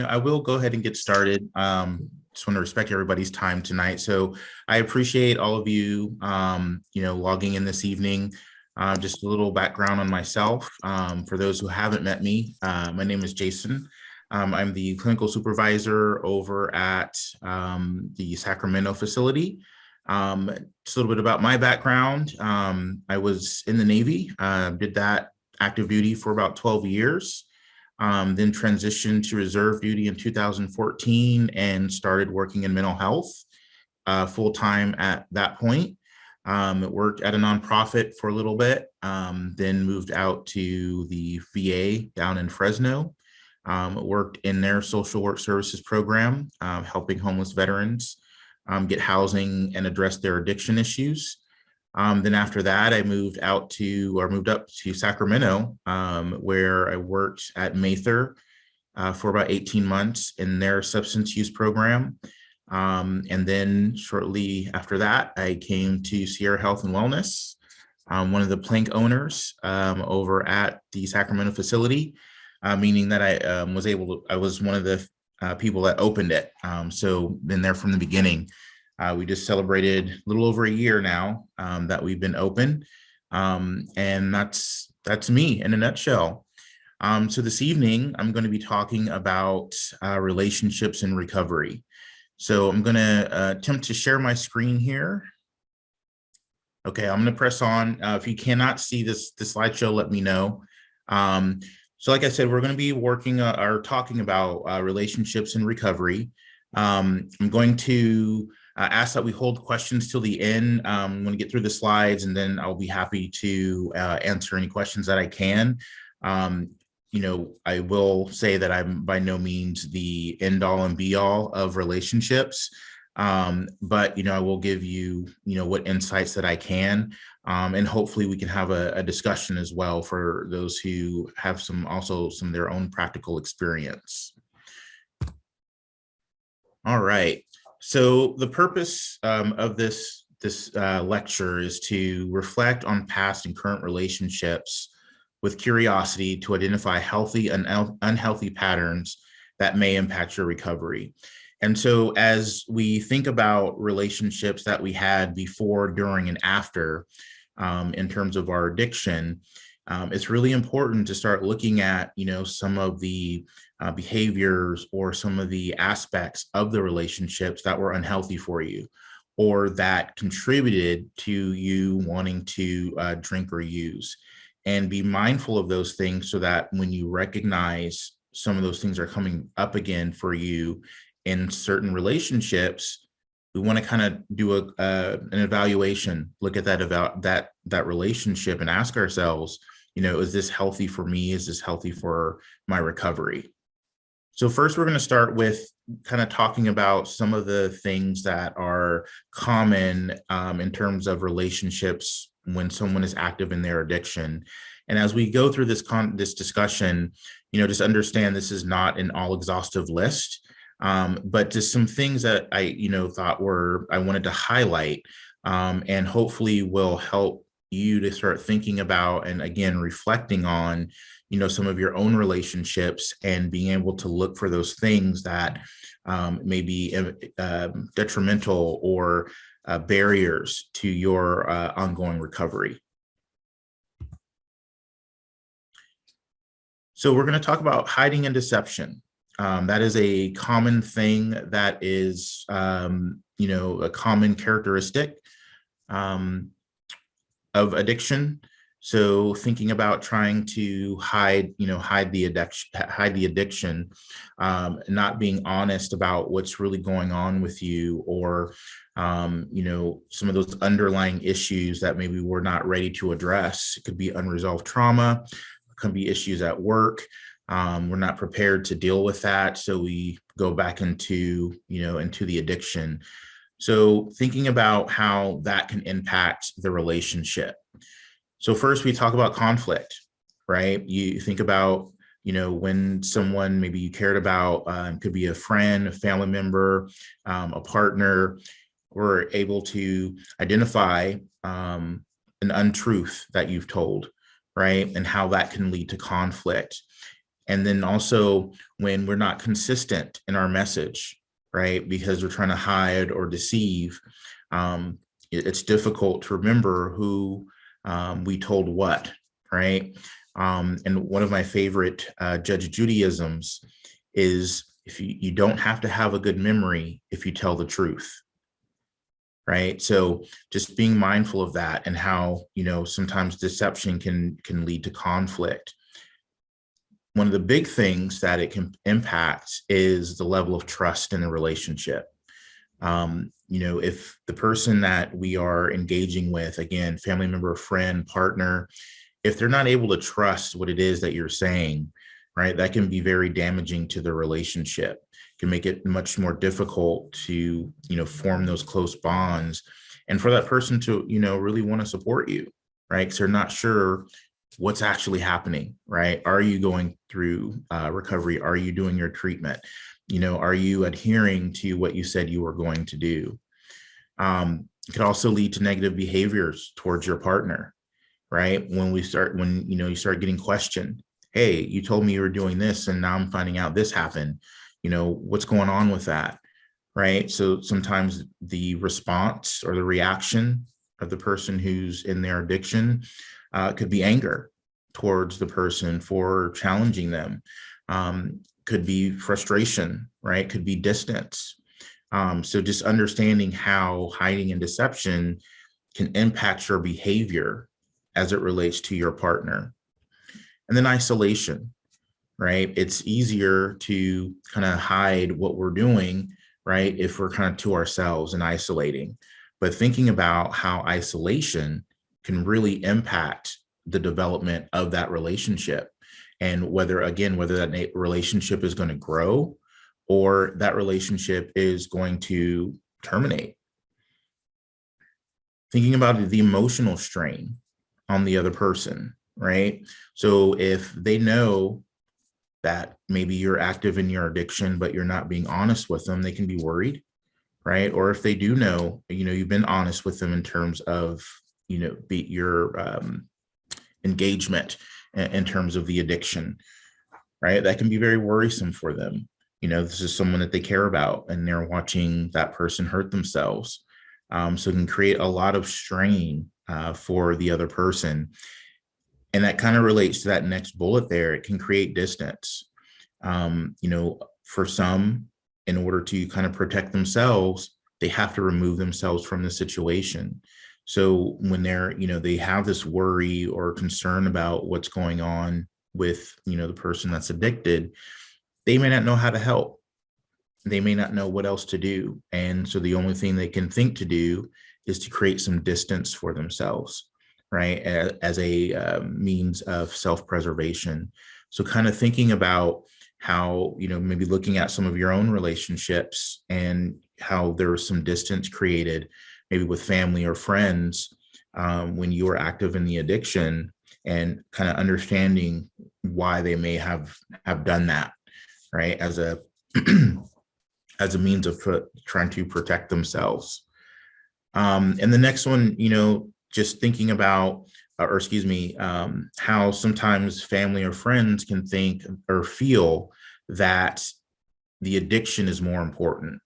I will go ahead and get started. Just want to respect everybody's time tonight. So I appreciate all of you, logging in this evening. Just a little background on myself. For those who haven't met me, my name is Jason. I'm the clinical supervisor over at the Sacramento facility. Just a little bit about my background. I was in the Navy, did that active duty for about 12 years. Then transitioned to reserve duty in 2014 and started working in mental health full-time at that point. Worked at a nonprofit for a little bit, then moved out to the VA down in Fresno. Worked in their social work services program, helping homeless veterans get housing and address their addiction issues. Then after that, I moved up to Sacramento, where I worked at Mather for about 18 months in their substance use program. And then shortly after that, I came to Sierra Health and Wellness, one of the Plank owners over at the Sacramento facility, meaning that I was one of the people that opened it. So been there from the beginning. We just celebrated a little over a year now that we've been open, and that's me in a nutshell. So this evening, I'm going to be talking about relationships in recovery. So I'm going to attempt to share my screen here. Okay, I'm going to press on. If you cannot see the slideshow, let me know. So like I said, we're going to be talking about relationships in recovery. I'm going to ask that we hold questions till the end. I'm going to get through the slides, and then I'll be happy to answer any questions that I can. I will say that I'm by no means the end all and be all of relationships, but I will give you, what insights that I can, and hopefully we can have a discussion as well for those who have some of their own practical experience. All right. So the purpose of this lecture is to reflect on past and current relationships with curiosity to identify healthy and unhealthy patterns that may impact your recovery. And so as we think about relationships that we had before, during, and after in terms of our addiction, it's really important to start looking at, some of the behaviors or some of the aspects of the relationships that were unhealthy for you, or that contributed to you wanting to drink or use, and be mindful of those things so that when you recognize some of those things are coming up again for you in certain relationships, we want to kind of do an evaluation, look at that relationship and ask ourselves, is this healthy for me? Is this healthy for my recovery? So first, we're going to start with kind of talking about some of the things that are common in terms of relationships when someone is active in their addiction. And as we go through this discussion, just understand this is not an all exhaustive list, but just some things that I, thought I wanted to highlight, and hopefully will help you to start thinking about, and again, reflecting on, some of your own relationships, and being able to look for those things that may be detrimental or barriers to your ongoing recovery. So we're going to talk about hiding and deception. That is a common thing that is, a common characteristic of addiction. So thinking about trying to hide the addiction, not being honest about what's really going on with you, or, some of those underlying issues that maybe we're not ready to address. It could be unresolved trauma, it could be issues at work. We're not prepared to deal with that. So we go back into the addiction. So thinking about how that can impact the relationship. So first we talk about conflict, right? You think about, when someone maybe you cared about, could be a friend, a family member, a partner, were able to identify an untruth that you've told, right? And how that can lead to conflict. And then also when we're not consistent in our message, right? Because we're trying to hide or deceive, it's difficult to remember who we told what, right? And one of my favorite Judge Judaisms is if you don't have to have a good memory if you tell the truth, right? So just being mindful of that and how, sometimes deception can lead to conflict. One of the big things that it can impact is the level of trust in the relationship. If the person that we are engaging with, again, family member, friend, partner, if they're not able to trust what it is that you're saying, right, that can be very damaging to the relationship. It can make it much more difficult to, form those close bonds, and for that person to, really want to support you, right? Because they're not sure what's actually happening, right? Are you going through recovery? Are you doing your treatment? Are you adhering to what you said you were going to do? It could also lead to negative behaviors towards your partner, right? When you start getting questioned, hey, you told me you were doing this and now I'm finding out this happened. What's going on with that, right? So sometimes the response or the reaction of the person who's in their addiction could be anger towards the person for challenging them. Could be frustration, right? Could be distance. So just understanding how hiding and deception can impact your behavior as it relates to your partner. And then isolation, right? It's easier to kind of hide what we're doing, right? If we're kind of to ourselves and isolating. But thinking about how isolation can really impact the development of that relationship, and whether that relationship is going to grow or that relationship is going to terminate. Thinking about the emotional strain on the other person, right? So if they know that maybe you're active in your addiction, but you're not being honest with them, they can be worried, right? Or if they do know, you've been honest with them in terms of, your engagement in terms of the addiction, right? That can be very worrisome for them. This is someone that they care about and they're watching that person hurt themselves. So it can create a lot of strain for the other person. And that kind of relates to that next bullet there. It can create distance. For some, in order to kind of protect themselves, they have to remove themselves from the situation. So when they have this worry or concern about what's going on with, the person that's addicted, they may not know how to help. They may not know what else to do. And so the only thing they can think to do is to create some distance for themselves, right? As a means of self-preservation. So kind of thinking about how, maybe looking at some of your own relationships and how there was some distance created, maybe with family or friends, when you were active in the addiction, and kind of understanding why they may have done that, right? As a as a means of trying to protect themselves. And the next one, just thinking about, how sometimes family or friends can think or feel that the addiction is more important.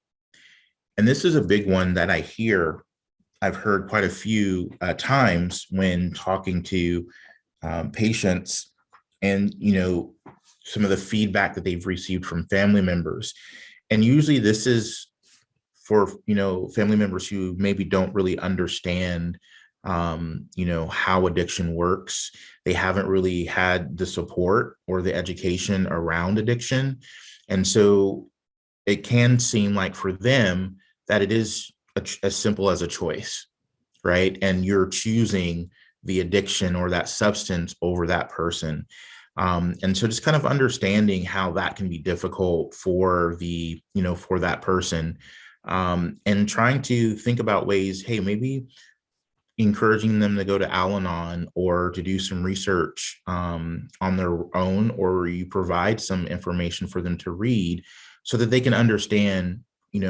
And this is a big one that I've heard quite a few times when talking to patients, and, some of the feedback that they've received from family members. And usually this is for, family members who maybe don't really understand, how addiction works. They haven't really had the support or the education around addiction. And so it can seem like for them that it is as simple as a choice, right? And you're choosing the addiction or that substance over that person. And so just kind of understanding how that can be difficult for for that person, and trying to think about ways, hey, maybe encouraging them to go to Al-Anon or to do some research on their own, or you provide some information for them to read so that they can understand,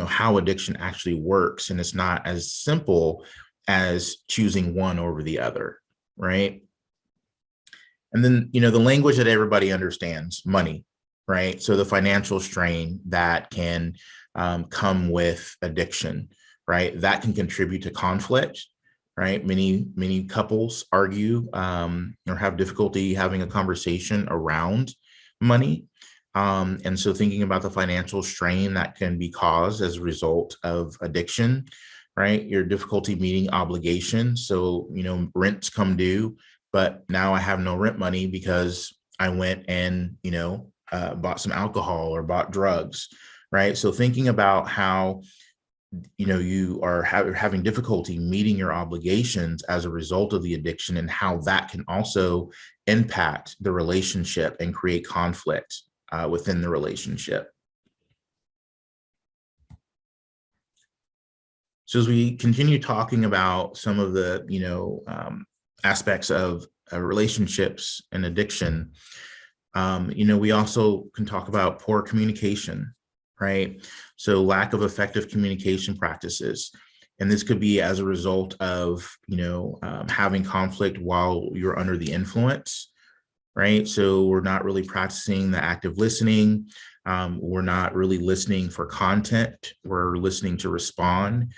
how addiction actually works. And it's not as simple as choosing one over the other, right? And then, the language that everybody understands, money, right? So the financial strain that can come with addiction, right? That can contribute to conflict, right? Many couples argue or have difficulty having a conversation around money. And so thinking about the financial strain that can be caused as a result of addiction, right? Your difficulty meeting obligations. So, rents come due, but now I have no rent money because I went and, bought some alcohol or bought drugs, right? So thinking about how, you are having difficulty meeting your obligations as a result of the addiction, and how that can also impact the relationship and create conflict within the relationship. So as we continue talking about some of the, aspects of relationships and addiction, we also can talk about poor communication, right? So lack of effective communication practices. And this could be as a result of, having conflict while you're under the influence, right? So we're not really practicing the active listening. We're not really listening for content. We're listening to respond.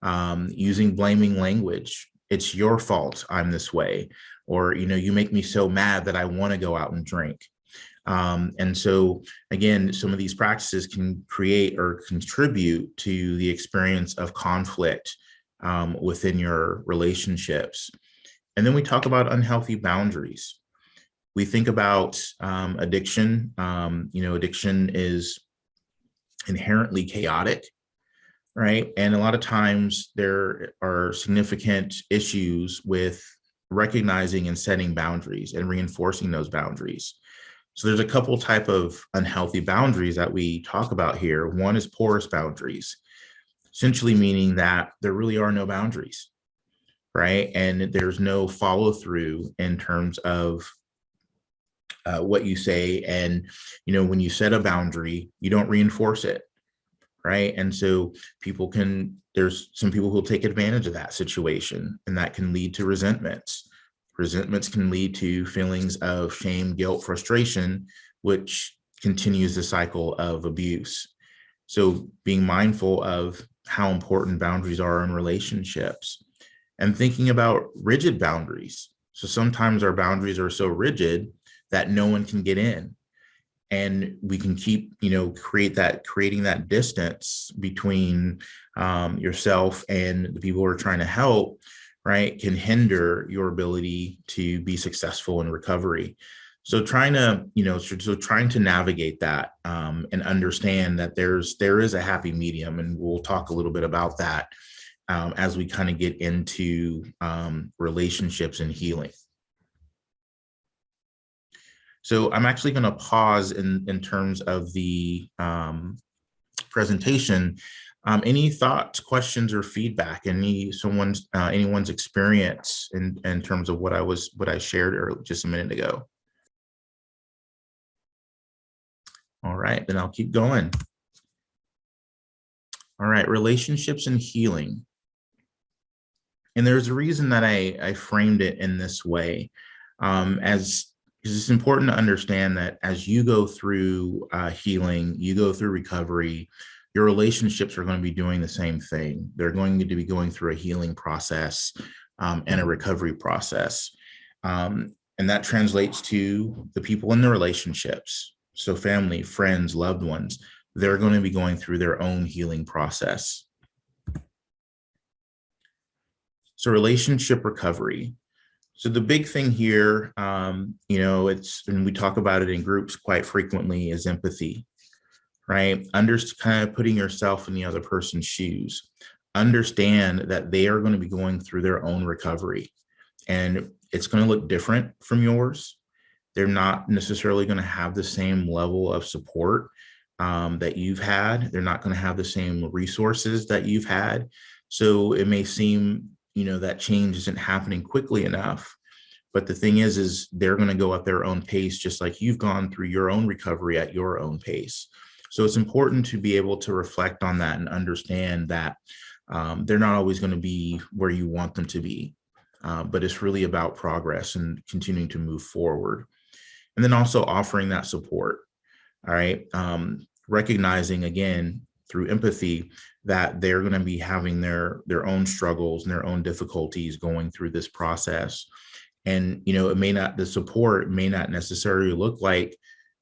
Using blaming language. It's your fault I'm this way. Or, you make me so mad that I want to go out and drink. And so, again, some of these practices can create or contribute to the experience of conflict within your relationships. And then we talk about unhealthy boundaries. We think about addiction. Addiction is inherently chaotic, right? And a lot of times there are significant issues with recognizing and setting boundaries and reinforcing those boundaries. So there's a couple type of unhealthy boundaries that we talk about here. One is porous boundaries, essentially meaning that there really are no boundaries, right? And there's no follow through in terms of what you say. And, when you set a boundary, you don't reinforce it, right? And so there's some people who'll take advantage of that situation, and that can lead to resentments. Resentments can lead to feelings of shame, guilt, frustration, which continues the cycle of abuse. So being mindful of how important boundaries are in relationships, and thinking about rigid boundaries. So sometimes our boundaries are so rigid that no one can get in. And we can keep, creating that distance between yourself and the people who are trying to help, right, can hinder your ability to be successful in recovery. So trying to navigate that and understand that there is a happy medium, and we'll talk a little bit about that as we kind of get into relationships and healing. So I'm actually going to pause in terms of the presentation. Any thoughts, questions, or feedback? Anyone's experience in terms of what I shared just a minute ago? All right, then I'll keep going. All right, relationships and healing. And there's a reason that I framed it in this way, because it's important to understand that as you go through healing, you go through recovery, your relationships are going to be doing the same thing. They're going to be going through a healing process and a recovery process. And that translates to the people in the relationships. So family, friends, loved ones, they're going to be going through their own healing process. So relationship recovery. So the big thing here, and we talk about it in groups quite frequently, is empathy, right? Kind of putting yourself in the other person's shoes. Understand that they are going to be going through their own recovery, and it's going to look different from yours. They're not necessarily going to have the same level of support that you've had. They're not going to have the same resources that you've had. So it may seem, that change isn't happening quickly enough. But the thing is they're going to go at their own pace, just like you've gone through your own recovery at your own pace. So it's important to be able to reflect on that and understand that they're not always going to be where you want them to be. but it's really about progress and continuing to move forward. And then also offering that support. All right. Recognizing again through empathy that they're going to be having their own struggles and their own difficulties going through this process. And, the support may not necessarily look like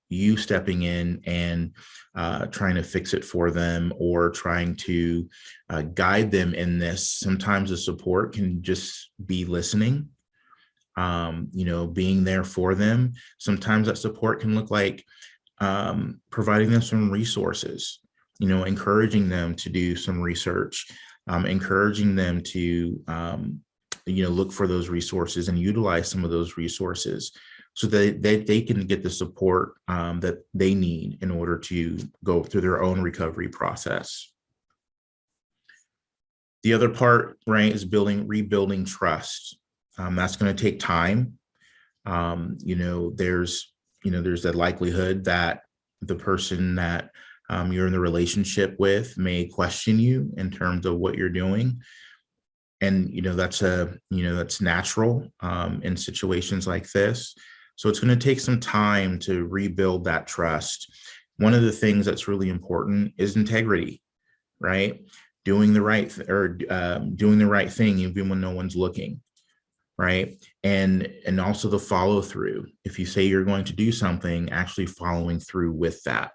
you stepping in and trying to fix it for them or trying to guide them in this. Sometimes the support can just be listening, being there for them. Sometimes that support can look like providing them some resources, encouraging them to do some research, encouraging them to, look for those resources and utilize some of those resources so that they can get the support that they need in order to go through their own recovery process. The other part, right, is rebuilding trust. That's going to take time. There's that likelihood that the person that you're in the relationship with may question you in terms of what you're doing. And, that's natural in situations like this. So it's going to take some time to rebuild that trust. One of the things that's really important is integrity, right? Doing the right thing even when no one's looking. Right. And also the follow through. If you say you're going to do something, actually following through with that.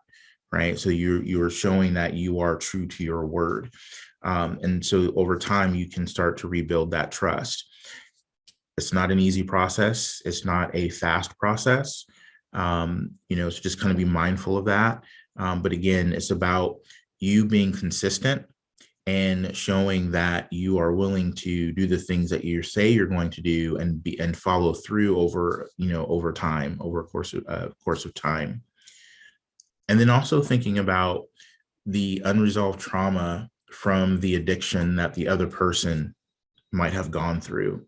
Right. So you're showing that you are true to your word. And so over time, you can start to rebuild that trust. It's not an easy process. It's not a fast process. So just kind of be mindful of that. But again, it's about you being consistent and showing that you are willing to do the things that you say you're going to do and follow through over time, over a course of time. And then also thinking about the unresolved trauma from the addiction that the other person might have gone through,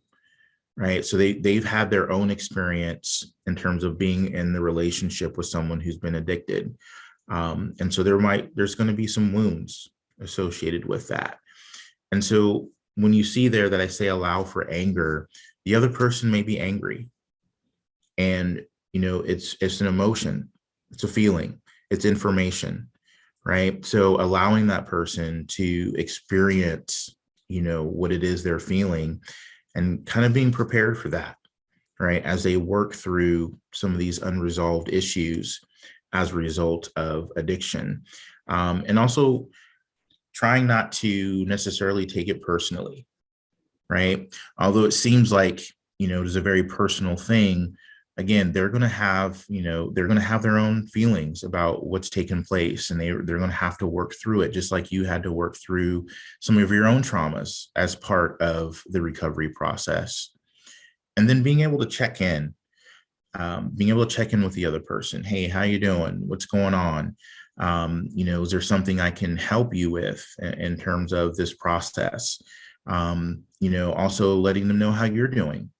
right? So they've had their own experience in terms of being in the relationship with someone who's been addicted. And so there's going to be some wounds associated with that. And so when you see there that I say allow for anger, the other person may be angry. And, it's an emotion, it's a feeling, it's information, right? So allowing that person to experience, what it is they're feeling and kind of being prepared for that, right? As they work through some of these unresolved issues as a result of addiction. And also trying not to necessarily take it personally, right? Although it seems like, it is a very personal thing. Again, they're going to have their own feelings about what's taken place, and they're going to have to work through it, just like you had to work through some of your own traumas as part of the recovery process. And then being able to check in with the other person. Hey, how you doing? What's going on? Is there something I can help you with in terms of this process? Also letting them know how you're doing,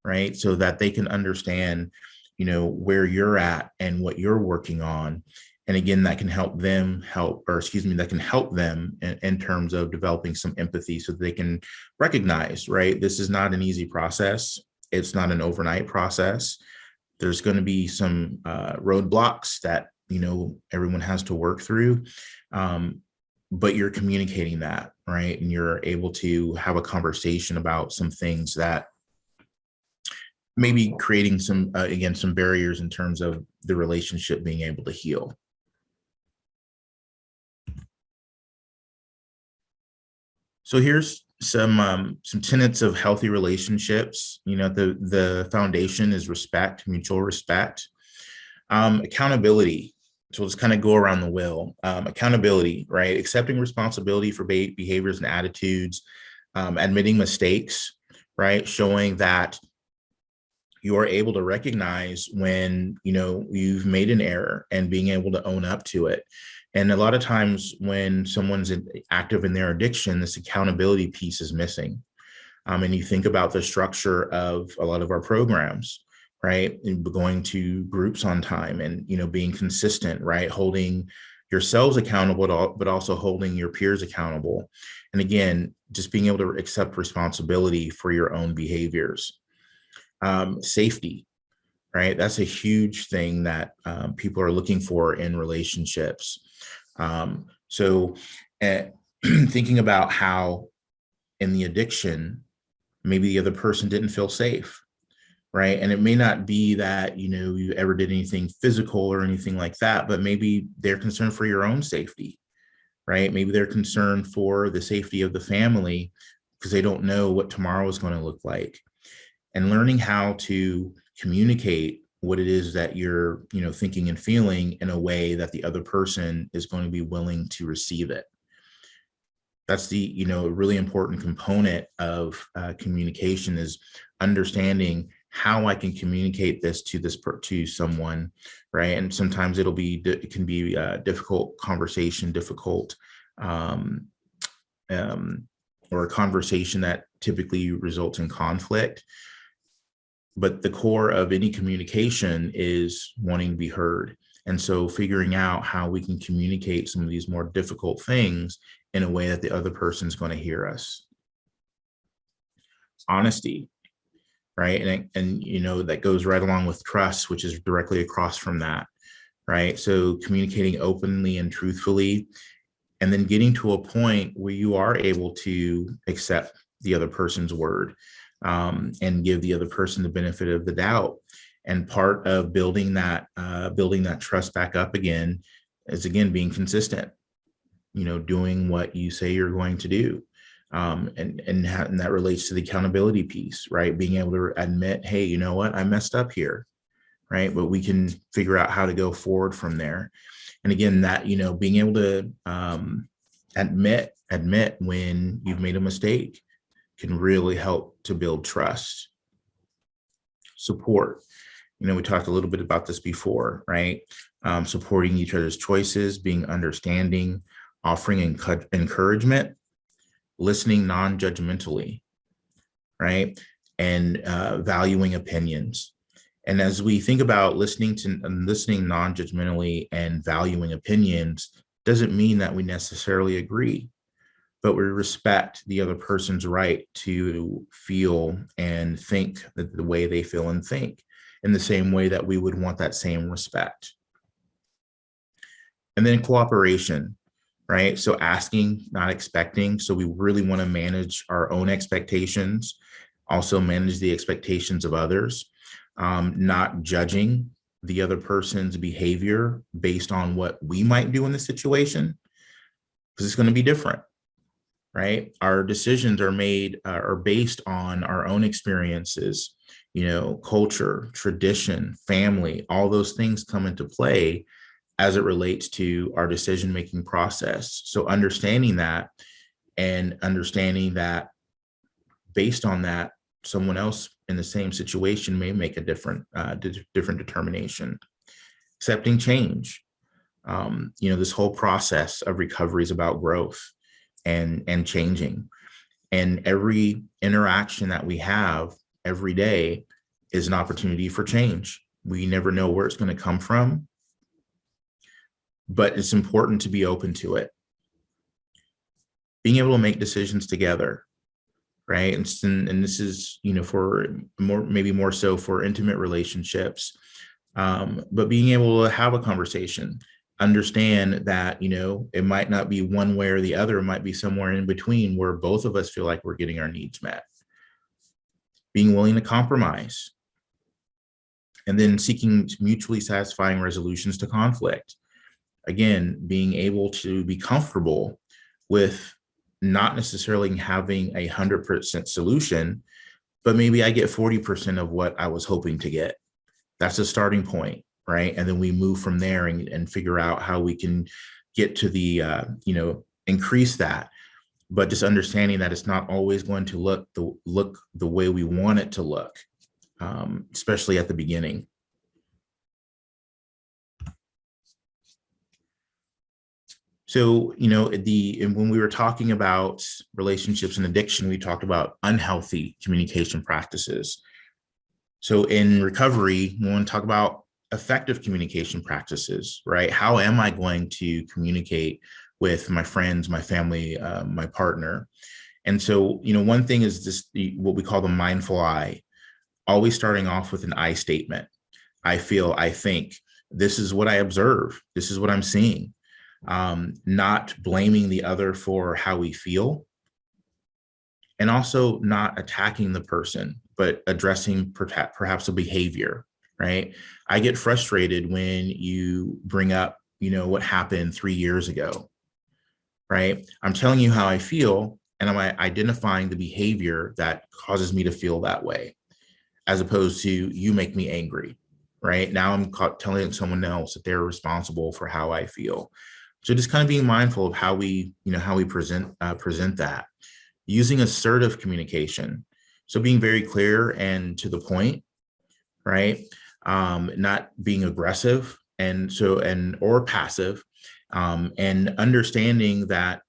right? So that they can understand, where you're at and what you're working on. And again, that can help them in terms of developing some empathy so that they can recognize, right? This is not an easy process. It's not an overnight process. There's going to be some roadblocks that everyone has to work through, but you're communicating that, right? And you're able to have a conversation about some things that maybe creating some barriers in terms of the relationship being able to heal. So here's some tenets of healthy relationships. The foundation is respect, mutual respect, accountability. So let's kind of go around the wheel. Accountability, right? Accepting responsibility for behaviors and attitudes, admitting mistakes, right? Showing that you are able to recognize when, you've made an error and being able to own up to it. And a lot of times when someone's active in their addiction, this accountability piece is missing. And you think about the structure of a lot of our programs, right? And going to groups on time and, being consistent, right? Holding yourselves accountable, but also holding your peers accountable. And again, just being able to accept responsibility for your own behaviors. Safety, right? That's a huge thing that people are looking for in relationships. So thinking about how in the addiction, maybe the other person didn't feel safe, right? And it may not be that, you ever did anything physical or anything like that, but maybe they're concerned for your own safety, right? Maybe they're concerned for the safety of the family because they don't know what tomorrow is going to look like. And learning how to communicate what it is that you're, thinking and feeling in a way that the other person is going to be willing to receive it. That's the, really important component of communication, is understanding how I can communicate this to someone, right? And sometimes it can be a difficult conversation, um, or a conversation that typically results in conflict. But the core of any communication is wanting to be heard. And so figuring out how we can communicate some of these more difficult things in a way that the other person's going to hear us. Honesty, right? And that goes right along with trust, which is directly across from that, right? So communicating openly and truthfully, and then getting to a point where you are able to accept the other person's word, and give the other person the benefit of the doubt. And part of building that trust back up again is, again, being consistent, doing what you say you're going to do. And that relates to the accountability piece, right? Being able to admit, hey, you know what, I messed up here, right? But we can figure out how to go forward from there. And again, that, being able to admit when you've made a mistake can really help to build trust. Support. We talked a little bit about this before, right? Supporting each other's choices, being understanding, offering encouragement, listening non-judgmentally, right? And valuing opinions. And as we think about listening non-judgmentally and valuing opinions, doesn't mean that we necessarily agree, but we respect the other person's right to feel and think the way they feel and think, in the same way that we would want that same respect. And then cooperation, right? So asking, not expecting. So we really want to manage our own expectations, also manage the expectations of others, not judging the other person's behavior based on what we might do in the situation, because it's going to be different. Right? Our decisions are based on our own experiences, culture, tradition, family, all those things come into play as it relates to our decision-making process. So understanding that, and understanding that based on that, someone else in the same situation may make a different determination. Accepting change. This whole process of recovery is about growth and changing. And every interaction that we have every day is an opportunity for change. We never know where it's going to come from, but it's important to be open to it. Being able to make decisions together, right? And this is, for maybe more so for intimate relationships, but being able to have a conversation. Understand that, it might not be one way or the other. It might be somewhere in between where both of us feel like we're getting our needs met. Being willing to compromise. And then seeking mutually satisfying resolutions to conflict. Again, being able to be comfortable with not necessarily having 100% solution, but maybe I get 40% of what I was hoping to get. That's a starting point. Right. And then we move from there and figure out how we can get to the, increase that. But just understanding that it's not always going to look the way we want it to look, especially at the beginning. So, when we were talking about relationships and addiction, we talked about unhealthy communication practices. So in recovery, we want to talk about effective communication practices, right? How am I going to communicate with my friends, my family, my partner? And so, one thing is this, what we call the mindful I, always starting off with an I statement. I feel, I think, this is what I observe, this is what I'm seeing. Not blaming the other for how we feel, and also not attacking the person, but addressing perhaps a behavior, right? I get frustrated when you bring up, what happened 3 years ago, right? I'm telling you how I feel, and I'm identifying the behavior that causes me to feel that way, as opposed to you make me angry, right? Now I'm telling someone else that they're responsible for how I feel. So just kind of being mindful of how we, present that. Using assertive communication. So being very clear and to the point, right? Not being aggressive or passive, and understanding that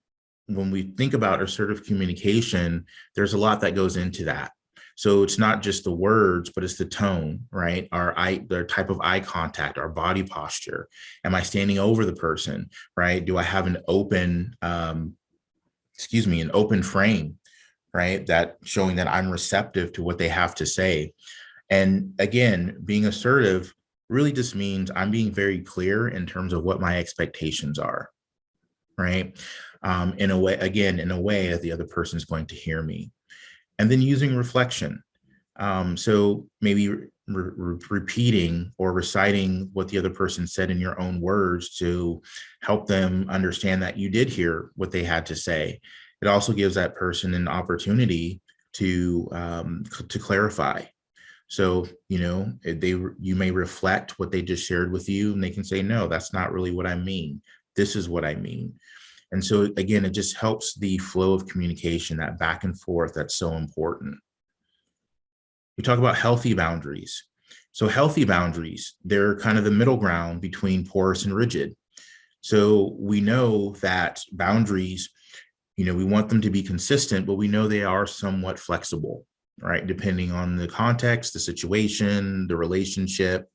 when we think about assertive communication, there's a lot that goes into that. So it's not just the words, but it's the tone, right? The type of eye contact, our body posture. Am I standing over the person, right? Do I have an open, an open frame, right? That showing that I'm receptive to what they have to say. And again, being assertive really just means I'm being very clear in terms of what my expectations are, right? In a way that the other person is going to hear me. And then using reflection. So maybe repeating or reciting what the other person said in your own words to help them understand that you did hear what they had to say. It also gives that person an opportunity to clarify. So, you may reflect what they just shared with you, and they can say, no, that's not really what I mean. This is what I mean. And so again, it just helps the flow of communication, that back and forth, that's so important. We talk about healthy boundaries. So healthy boundaries, they're kind of the middle ground between porous and rigid. So we know that boundaries, we want them to be consistent, but we know they are somewhat flexible, right? Depending on the context, the situation, the relationship.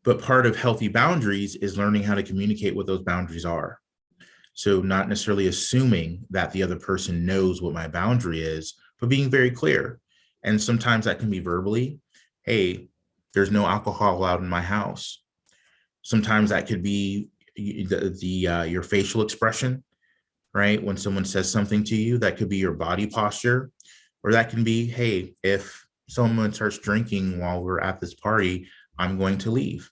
But part of healthy boundaries is learning how to communicate what those boundaries are. So not necessarily assuming that the other person knows what my boundary is, but being very clear. And sometimes that can be verbally, hey, there's no alcohol allowed in my house. Sometimes that could be your facial expression, right? When someone says something to you, that could be your body posture, or that can be, hey, if someone starts drinking while we're at this party, I'm going to leave,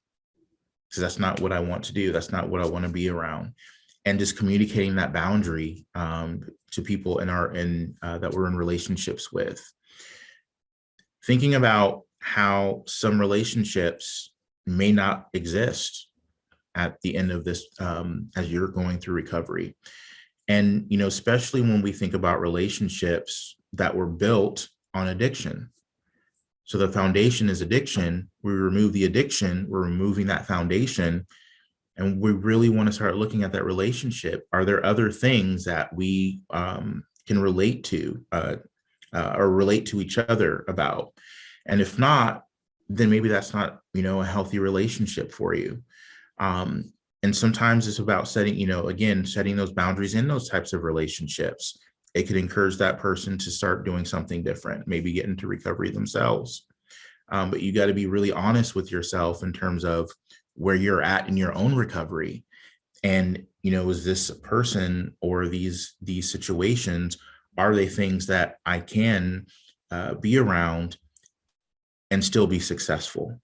because that's not what I want to do. That's not what I want to be around. And just communicating that boundary to people that we're in relationships with. Thinking about how some relationships may not exist at the end of this, as you're going through recovery. And, especially when we think about relationships that were built on addiction. So the foundation is addiction. We remove the addiction, we're removing that foundation. And we really want to start looking at that relationship. Are there other things that we can relate to or relate to each other about? And if not, then maybe that's not, a healthy relationship for you. And sometimes it's about setting those boundaries in those types of relationships. It could encourage that person to start doing something different, maybe get into recovery themselves. But you got to be really honest with yourself in terms of where you're at in your own recovery. And, is this person or these situations, are they things that I can be around and still be successful?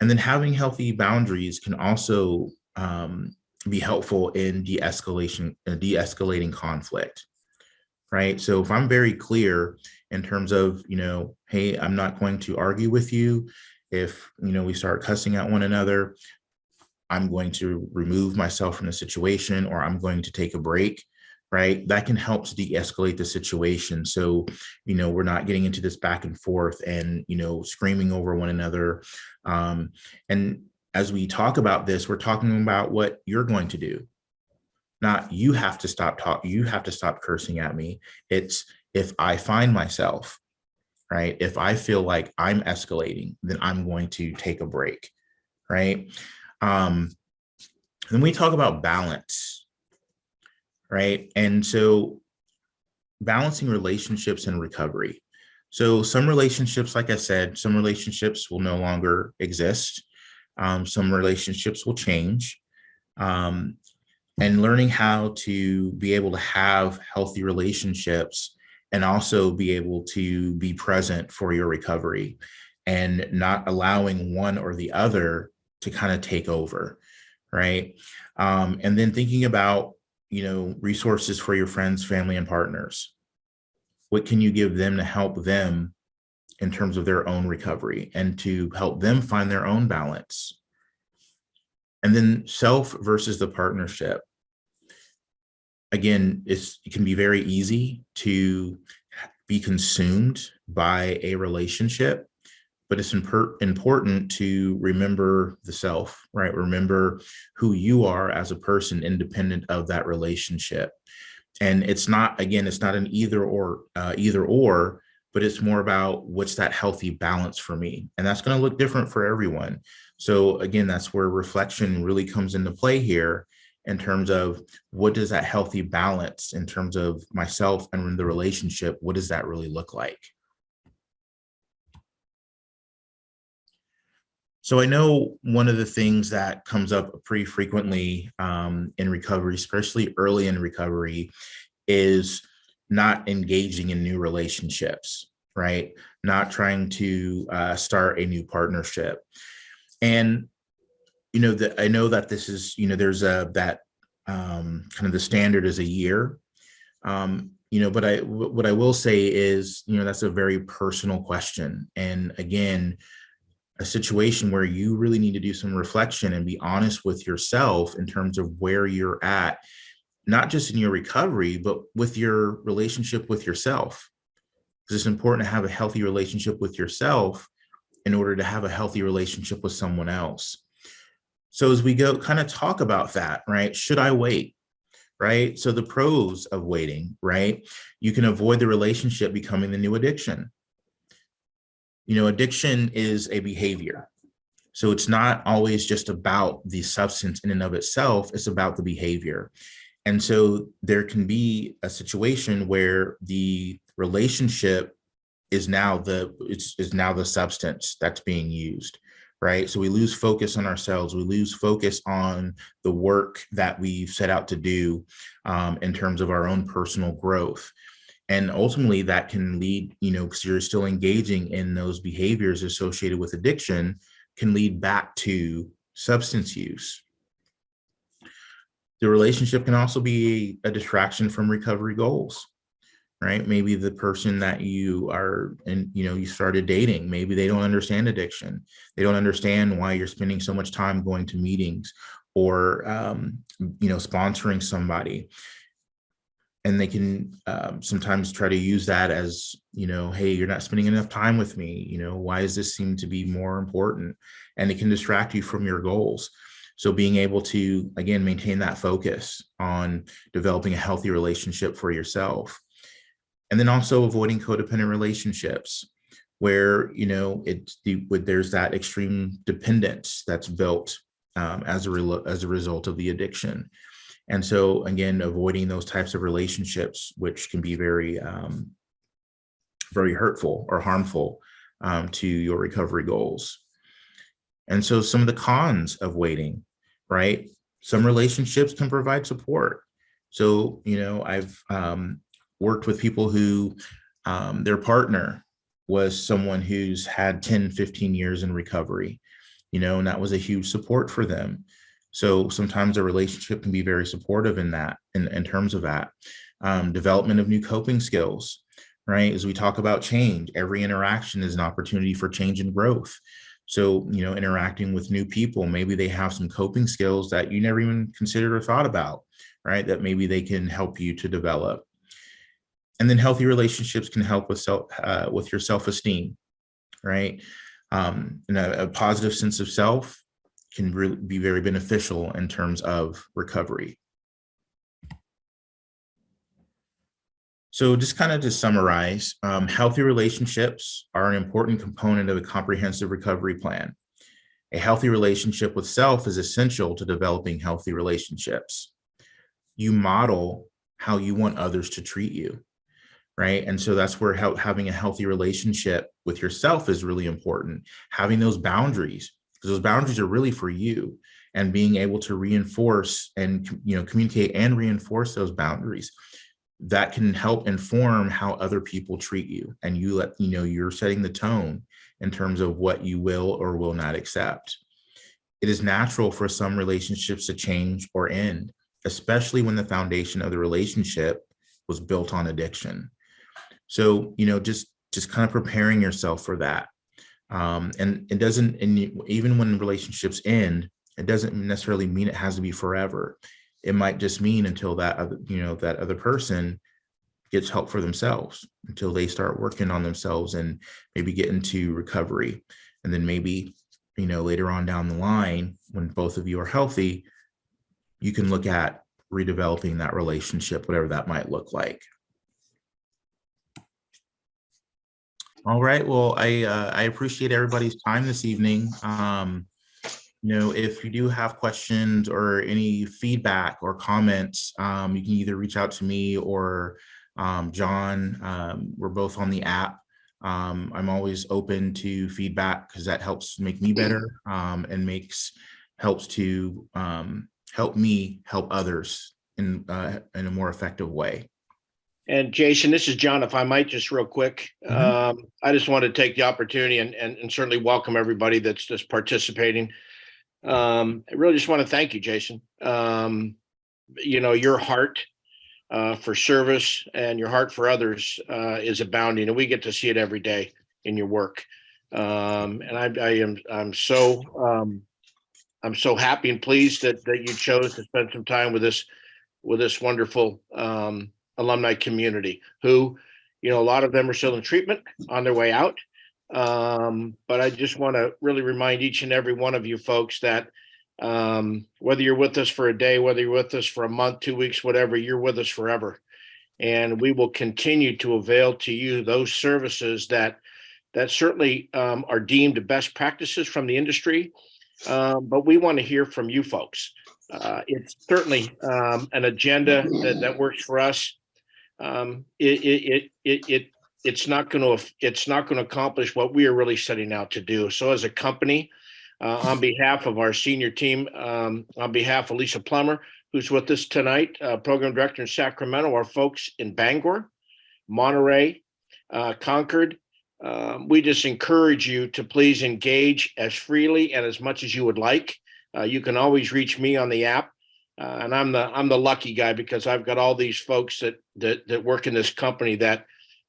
And then having healthy boundaries can also be helpful in de-escalating conflict, right? So if I'm very clear in terms of, hey, I'm not going to argue with you. If, we start cussing at one another, I'm going to remove myself from the situation, or I'm going to take a break, right? That can help to de-escalate the situation. So, we're not getting into this back and forth and, screaming over one another. And as we talk about this, we're talking about what you're going to do. Not you have to stop talking, you have to stop cursing at me. It's if I find myself, right? If I feel like I'm escalating, then I'm going to take a break, right? Um, then we talk about balance, right? And so balancing relationships and recovery. So some relationships, like I said, some relationships will no longer exist. Some relationships will change. Um, and learning how to be able to have healthy relationships and also be able to be present for your recovery and not allowing one or the other to kind of take over, right? And then thinking about, resources for your friends, family, and partners. What can you give them to help them in terms of their own recovery and to help them find their own balance? And then self versus the partnership. Again, it can be very easy to be consumed by a relationship, but it's important to remember the self, right? Remember who you are as a person independent of that relationship. And it's not, again, it's not an either or, but it's more about what's that healthy balance for me. And that's going to look different for everyone. So again, that's where reflection really comes into play here in terms of what does that healthy balance in terms of myself and the relationship, what does that really look like? So I know one of the things that comes up pretty frequently in recovery, especially early in recovery, is not engaging in new relationships, right? Not trying to start a new partnership. And that I know that this is, there's that kind of the standard is a year. But what I will say is, that's a very personal question. And again, a situation where you really need to do some reflection and be honest with yourself in terms of where you're at, not just in your recovery, but with your relationship with yourself. Because it's important to have a healthy relationship with yourself in order to have a healthy relationship with someone else. So as we go kind of talk about that, right? Should I wait? Right? So the pros of waiting, right? You can avoid the relationship becoming the new addiction. Addiction is a behavior. So it's not always just about the substance in and of itself, it's about the behavior. And so there can be a situation where the relationship is now the substance that's being used, right? So we lose focus on ourselves. We lose focus on the work that we've set out to do in terms of our own personal growth. And ultimately that can lead, because you're still engaging in those behaviors associated with addiction, can lead back to substance use. The relationship can also be a distraction from recovery goals, right? Maybe the person that you are, and you started dating, maybe they don't understand addiction. They don't understand why you're spending so much time going to meetings or, sponsoring somebody. And they can sometimes try to use that as, hey, you're not spending enough time with me. Why does this seem to be more important? And it can distract you from your goals. So being able to, again, maintain that focus on developing a healthy relationship for yourself. And then also avoiding codependent relationships where, there's that extreme dependence that's built as a result of the addiction. And so again, avoiding those types of relationships, which can be very, very hurtful or harmful to your recovery goals. And so some of the cons of waiting, right? Some relationships can provide support. So, I've worked with people who their partner was someone who's had 10, 15 years in recovery, and that was a huge support for them. So sometimes a relationship can be very supportive in that, in terms of that. Development of new coping skills, right? As we talk about change, every interaction is an opportunity for change and growth. So, interacting with new people, maybe they have some coping skills that you never even considered or thought about, right? That maybe they can help you to develop. And then healthy relationships can help with your self-esteem, right? And a positive sense of self can really be very beneficial in terms of recovery. So just kind of to summarize, healthy relationships are an important component of a comprehensive recovery plan. A healthy relationship with self is essential to developing healthy relationships. You model how you want others to treat you, right? And so that's where having a healthy relationship with yourself is really important. Having those boundaries, because those boundaries are really for you, and being able to reinforce and communicate and reinforce those boundaries that can help inform how other people treat you, and you're setting the tone in terms of what you will or will not accept. It is natural for some relationships to change or end, especially when the foundation of the relationship was built on addiction. So, just kind of preparing yourself for that. And it doesn't, and even when relationships end, it doesn't necessarily mean it has to be forever. It might just mean until that other person gets help for themselves, until they start working on themselves and maybe get into recovery. And then maybe, later on down the line, when both of you are healthy, you can look at redeveloping that relationship, whatever that might look like. All right. Well, I appreciate everybody's time this evening. If you do have questions or any feedback or comments, you can either reach out to me or John. We're both on the app. I'm always open to feedback because that helps make me better, and helps to help me help others in a more effective way. And Jason, this is John. If I might just real quick, I just want to take the opportunity and certainly welcome everybody that's just participating. I really just want to thank you, Jason. Your heart for service and your heart for others is abounding, and we get to see it every day in your work. I'm so happy and pleased that you chose to spend some time with this wonderful alumni community who, a lot of them are still in treatment on their way out. But I just want to really remind each and every one of you folks that whether you're with us for a day, whether you're with us for a month, 2 weeks, whatever, you're with us forever. And we will continue to avail to you those services that certainly are deemed best practices from the industry. But we want to hear from you folks. It's certainly an agenda that works for us. It's not going to accomplish what we are really setting out to do. So as a company, on behalf of our senior team, on behalf of Lisa Plummer, who's with us tonight, program director in Sacramento, our folks in Bangor, Monterey, Concord, we just encourage you to please engage as freely and as much as you would like. You can always reach me on the app. And I'm the lucky guy because I've got all these folks that work in this company that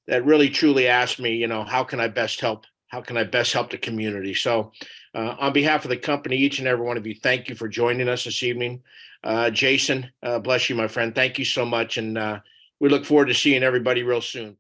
really truly ask me, how can I best help? How can I best help the community? So on behalf of the company, each and every one of you, thank you for joining us this evening. Jason, bless you, my friend. Thank you so much. And we look forward to seeing everybody real soon.